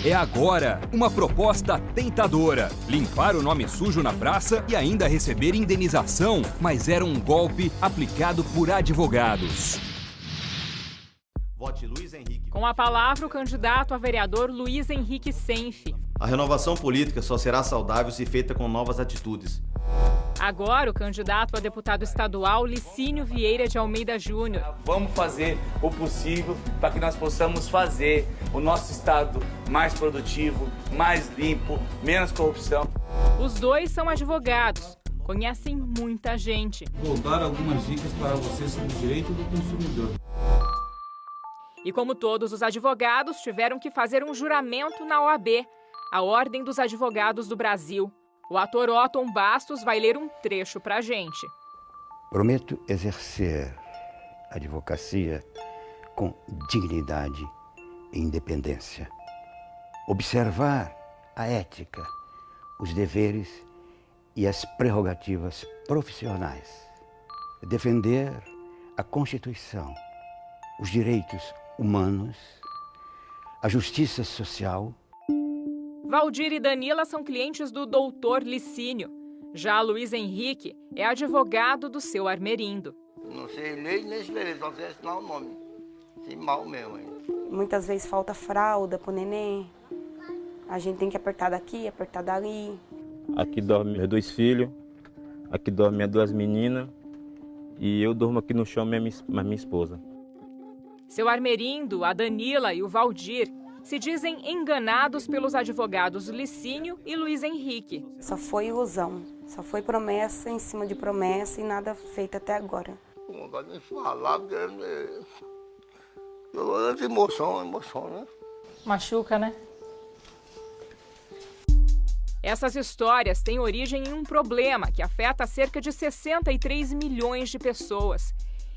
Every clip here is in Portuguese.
É agora uma proposta tentadora. Limpar o nome sujo na praça e ainda receber indenização, mas era um golpe aplicado por advogados. Vote Luiz Henrique. Com a palavra, o candidato a vereador Luiz Henrique Senfi. A renovação política só será saudável se feita com novas atitudes. Agora, o candidato a deputado estadual Licínio Vieira de Almeida Júnior. Vamos fazer o possível para que nós possamos fazer o nosso estado mais produtivo, mais limpo, menos corrupção. Os dois são advogados, conhecem muita gente. Vou dar algumas dicas para você sobre o direito do consumidor. E como todos os advogados, tiveram que fazer um juramento na OAB, a Ordem dos Advogados do Brasil. O ator Otton Bastos vai ler um trecho pra gente. Prometo exercer a advocacia com dignidade e independência. Observar a ética, os deveres e as prerrogativas profissionais. Defender a Constituição, os direitos humanos, a justiça social. Valdir e Danila são clientes do doutor Licínio. Já Luiz Henrique é advogado do seu Armerindo. Não sei ler nem escrever, só sei assinar o nome. Assim, mal mesmo ainda. Muitas vezes falta fralda pro neném. A gente tem que apertar daqui, apertar dali. Aqui dormem meus 2 filhos, aqui dormem minhas 2 meninas e eu durmo aqui no chão mais minha esposa. Seu Armerindo, a Danila e o Valdir se dizem enganados pelos advogados Licínio e Luiz Henrique. Só foi ilusão, só foi promessa em cima de promessa e nada feito até agora. Não gosto de falar, porque eu emoção, né? Machuca, né? Essas histórias têm origem em um problema que afeta cerca de 63 milhões de pessoas.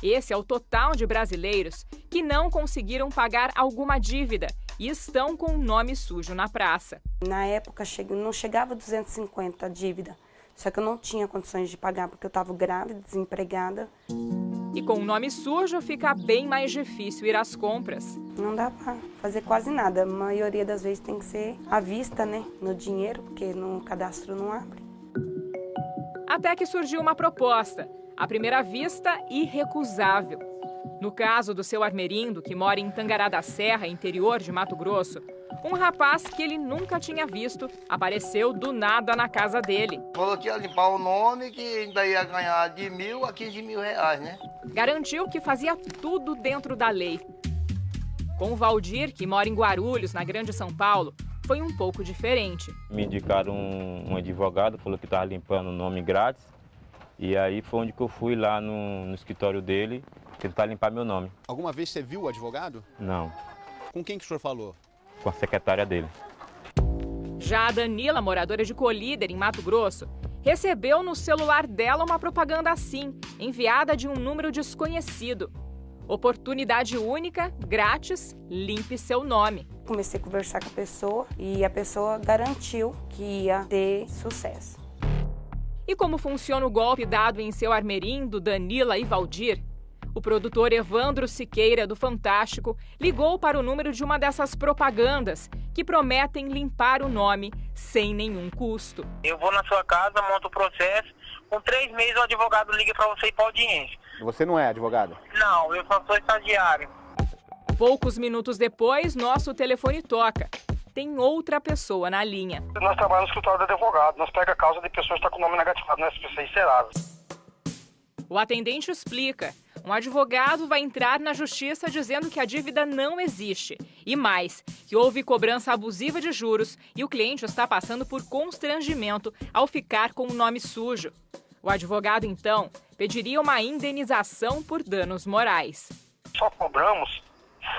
Esse é o total de brasileiros que não conseguiram pagar alguma dívida e estão com o nome sujo na praça. Na época não chegava a 250 a dívida, só que eu não tinha condições de pagar porque eu estava grávida, desempregada. E com o nome sujo fica bem mais difícil ir às compras. Não dá para fazer quase nada, a maioria das vezes tem que ser à vista, né, no dinheiro, porque no cadastro não abre. Até que surgiu uma proposta, à primeira vista irrecusável. No caso do seu Armerindo, que mora em Tangará da Serra, interior de Mato Grosso, um rapaz que ele nunca tinha visto apareceu do nada na casa dele. Falou que ia limpar o nome, que ainda ia ganhar de 1.000 a 15 mil reais, né? Garantiu que fazia tudo dentro da lei. Com o Valdir, que mora em Guarulhos, na Grande São Paulo, foi um pouco diferente. Me indicaram um advogado, falou que estava limpando o nome grátis. E aí foi onde que eu fui lá no escritório dele, tentar limpar meu nome. Alguma vez você viu o advogado? Não. Com quem que o senhor falou? Com a secretária dele. Já a Danila, moradora de Colíder, em Mato Grosso, recebeu no celular dela uma propaganda assim, enviada de um número desconhecido. Oportunidade única, grátis, limpe seu nome. Comecei a conversar com a pessoa e a pessoa garantiu que ia ter sucesso. E como funciona o golpe dado em seu Armerindo, Danila e Valdir? O produtor Evandro Siqueira, do Fantástico, ligou para o número de uma dessas propagandas que prometem limpar o nome sem nenhum custo. Eu vou na sua casa, monto o processo, com 3 meses o advogado liga para você ir para audiência. Você não é advogado? Não, eu só sou estagiário. Poucos minutos depois, nosso telefone toca. Tem outra pessoa na linha. Nós trabalhamos no escritório do advogado, nós pegamos a causa de pessoas que estão com o nome negativado no SPC e Serasa. O atendente explica. Um advogado vai entrar na justiça dizendo que a dívida não existe. E mais, que houve cobrança abusiva de juros e o cliente está passando por constrangimento ao ficar com o nome sujo. O advogado, então, pediria uma indenização por danos morais. Só cobramos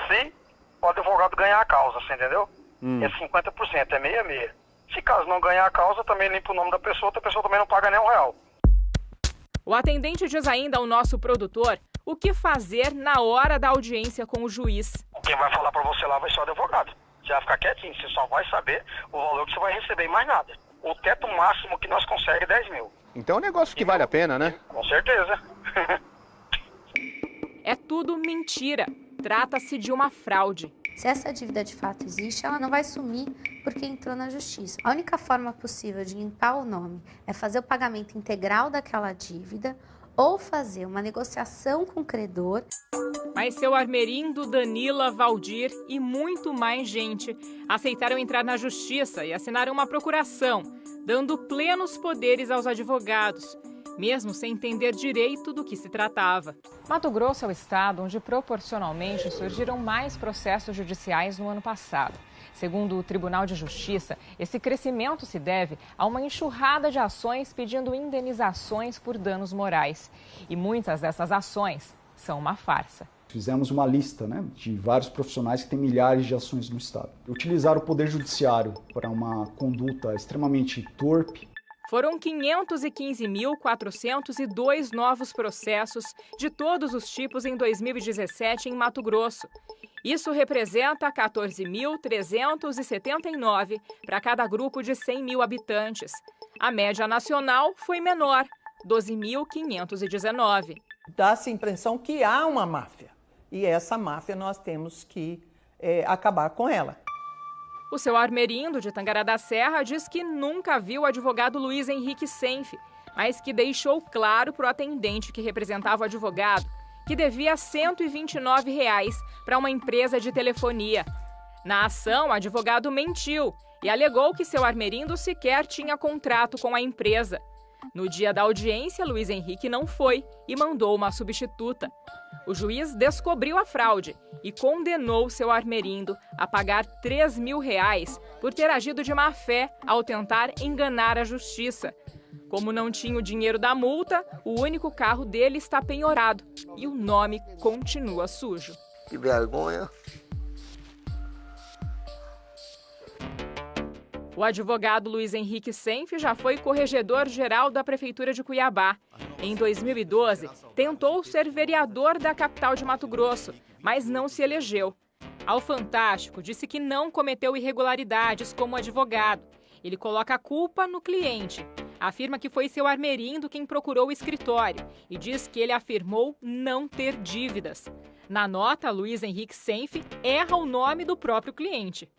se o advogado ganhar a causa, você entendeu? É 50%, é meia-meia. Se caso não ganhar a causa, também limpa o nome da pessoa, outra pessoa também não paga nem R$1. O atendente diz ainda ao nosso produtor o que fazer na hora da audiência com o juiz. Quem vai falar para você lá vai ser o advogado. Você vai ficar quietinho, você só vai saber o valor que você vai receber e mais nada. O teto máximo que nós conseguimos é 10 mil. Então é um negócio que vale a pena, né? Com certeza. É tudo mentira. Trata-se de uma fraude. Se essa dívida de fato existe, ela não vai sumir porque entrou na justiça. A única forma possível de limpar o nome é fazer o pagamento integral daquela dívida ou fazer uma negociação com o credor. Mas seu Armerindo, Danila, Valdir e muito mais gente aceitaram entrar na justiça e assinaram uma procuração, dando plenos poderes aos advogados, mesmo sem entender direito do que se tratava. Mato Grosso é o estado onde proporcionalmente surgiram mais processos judiciais no ano passado. Segundo o Tribunal de Justiça, esse crescimento se deve a uma enxurrada de ações pedindo indenizações por danos morais. E muitas dessas ações são uma farsa. Fizemos uma lista, de vários profissionais que têm milhares de ações no estado. Utilizaram o Poder Judiciário para uma conduta extremamente torpe. Foram 515.402 novos processos de todos os tipos em 2017 em Mato Grosso. Isso representa 14.379 para cada grupo de 100 mil habitantes. A média nacional foi menor, 12.519. Dá-se a impressão que há uma máfia. E essa máfia nós temos que acabar com ela. O seu Armerindo, de Tangará da Serra, diz que nunca viu o advogado Luiz Henrique Senf, mas que deixou claro para o atendente que representava o advogado que devia R$ 129 para uma empresa de telefonia. Na ação, o advogado mentiu e alegou que seu Armerindo sequer tinha contrato com a empresa. No dia da audiência, Luiz Henrique não foi e mandou uma substituta. O juiz descobriu a fraude e condenou seu Armerindo a pagar R$ 3.000 por ter agido de má fé ao tentar enganar a justiça. Como não tinha o dinheiro da multa, o único carro dele está penhorado e o nome continua sujo. Que vergonha. O advogado Luiz Henrique Senf já foi corregedor-geral da Prefeitura de Cuiabá. Em 2012, tentou ser vereador da capital de Mato Grosso, mas não se elegeu. Ao Fantástico, disse que não cometeu irregularidades como advogado. Ele coloca a culpa no cliente. Afirma que foi seu Armerindo quem procurou o escritório e diz que ele afirmou não ter dívidas. Na nota, Luiz Henrique Senf erra o nome do próprio cliente.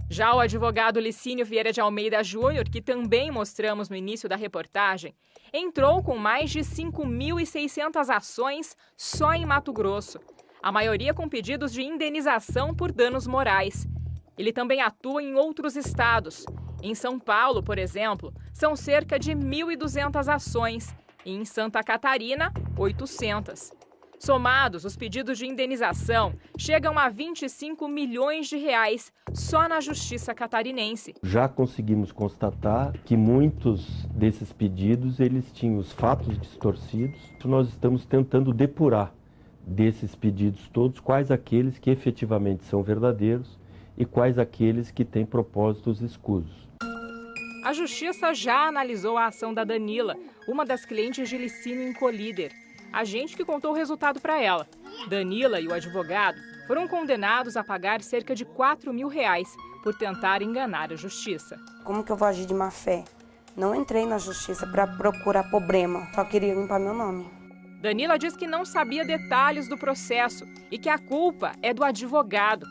Já o advogado Licínio Vieira de Almeida Júnior, que também mostramos no início da reportagem, entrou com mais de 5.600 ações só em Mato Grosso, a maioria com pedidos de indenização por danos morais. Ele também atua em outros estados. Em São Paulo, por exemplo, são cerca de 1.200 ações e em Santa Catarina, 800. Somados, os pedidos de indenização chegam a 25 milhões de reais só na Justiça catarinense. Já conseguimos constatar que muitos desses pedidos eles tinham os fatos distorcidos. Nós estamos tentando depurar desses pedidos todos quais aqueles que efetivamente são verdadeiros e quais aqueles que têm propósitos escusos. A Justiça já analisou a ação da Danila, uma das clientes de Licínio em Colíder. A gente que contou o resultado para ela. Danila e o advogado foram condenados a pagar cerca de R$ 4.000 por tentar enganar a justiça. Como que eu vou agir de má fé? Não entrei na justiça para procurar problema, só queria limpar meu nome. Danila diz que não sabia detalhes do processo e que a culpa é do advogado.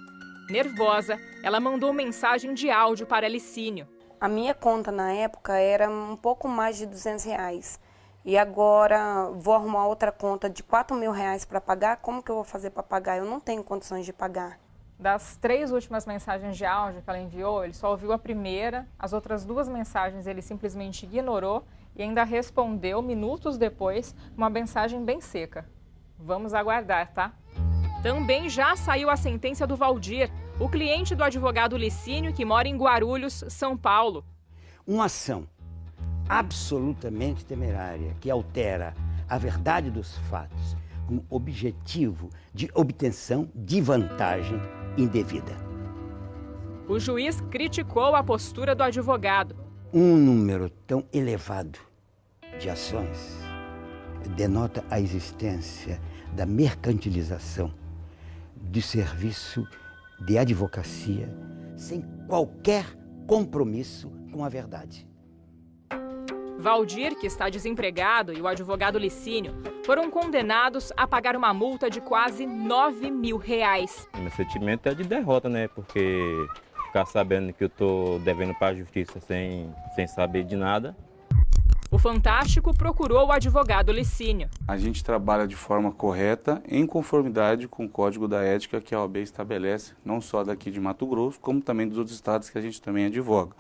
Nervosa, ela mandou mensagem de áudio para Licínio. A minha conta na época era um pouco mais de R$ 200. E agora vou arrumar outra conta de R$ 4.000 para pagar. Como que eu vou fazer para pagar? Eu não tenho condições de pagar. Das 3 últimas mensagens de áudio que ela enviou, ele só ouviu a primeira. As outras 2 mensagens ele simplesmente ignorou e ainda respondeu minutos depois uma mensagem bem seca. Vamos aguardar, tá? Também já saiu a sentença do Valdir, o cliente do advogado Licínio que mora em Guarulhos, São Paulo. Uma ação absolutamente temerária que altera a verdade dos fatos com o objetivo de obtenção de vantagem indevida. O juiz criticou a postura do advogado. Um número tão elevado de ações denota a existência da mercantilização do serviço de advocacia sem qualquer compromisso com a verdade. Valdir, que está desempregado, e o advogado Licínio foram condenados a pagar uma multa de quase R$9 mil. Meu sentimento é de derrota, né? Porque ficar sabendo que eu estou devendo para a justiça sem saber de nada. O Fantástico procurou o advogado Licínio. A gente trabalha de forma correta, em conformidade com o Código da Ética que a OAB estabelece, não só daqui de Mato Grosso, como também dos outros estados que a gente também advoga.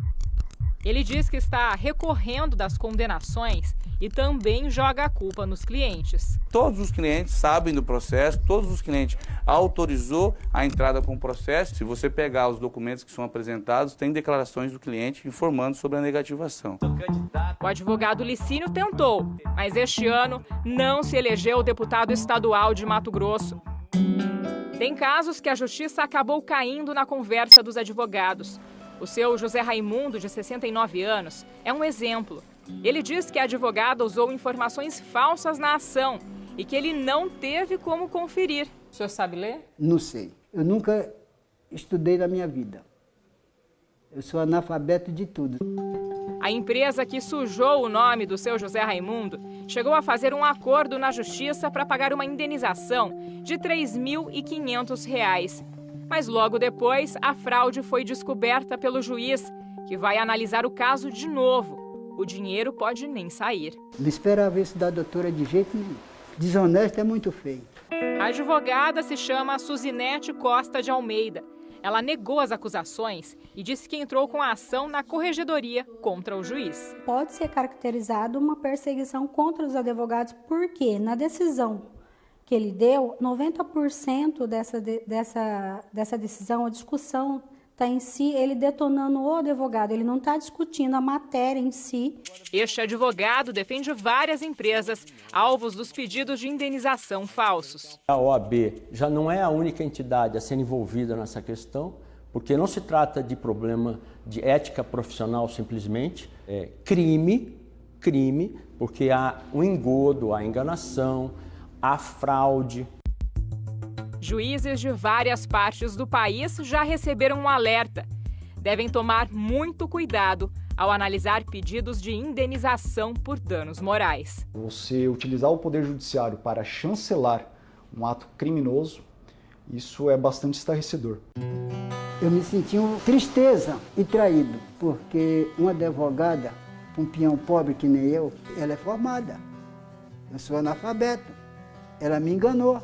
Ele diz que está recorrendo das condenações e também joga a culpa nos clientes. Todos os clientes sabem do processo, todos os clientes autorizou a entrada com o processo. Se você pegar os documentos que são apresentados, tem declarações do cliente informando sobre a negativação. O advogado Licínio tentou, mas este ano não se elegeu deputado estadual de Mato Grosso. Tem casos que a justiça acabou caindo na conversa dos advogados. O seu José Raimundo, de 69 anos, é um exemplo. Ele diz que a advogada usou informações falsas na ação e que ele não teve como conferir. O senhor sabe ler? Não sei. Eu nunca estudei na minha vida. Eu sou analfabeto de tudo. A empresa que sujou o nome do seu José Raimundo chegou a fazer um acordo na justiça para pagar uma indenização de R$ 3.500. Mas logo depois, a fraude foi descoberta pelo juiz, que vai analisar o caso de novo. O dinheiro pode nem sair. Não esperava isso da doutora de jeito nenhum. Desonesto é muito feio. A advogada se chama Suzinete Costa de Almeida. Ela negou as acusações e disse que entrou com a ação na corregedoria contra o juiz. Pode ser caracterizado uma perseguição contra os advogados, porque na decisão que ele deu, 90% dessa decisão, a discussão está em si, ele detonando o advogado, ele não está discutindo a matéria em si. Este advogado defende várias empresas alvos dos pedidos de indenização falsos. A OAB já não é a única entidade a ser envolvida nessa questão, porque não se trata de problema de ética profissional simplesmente, é crime, porque há o engodo, a enganação, a fraude. Juízes de várias partes do país já receberam um alerta. Devem tomar muito cuidado ao analisar pedidos de indenização por danos morais. Você utilizar o Poder Judiciário para chancelar um ato criminoso, isso é bastante estarrecedor. Eu me senti tristeza e traído, porque uma advogada, um peão pobre que nem eu, ela é formada. Eu sou analfabeto. Ela me enganou.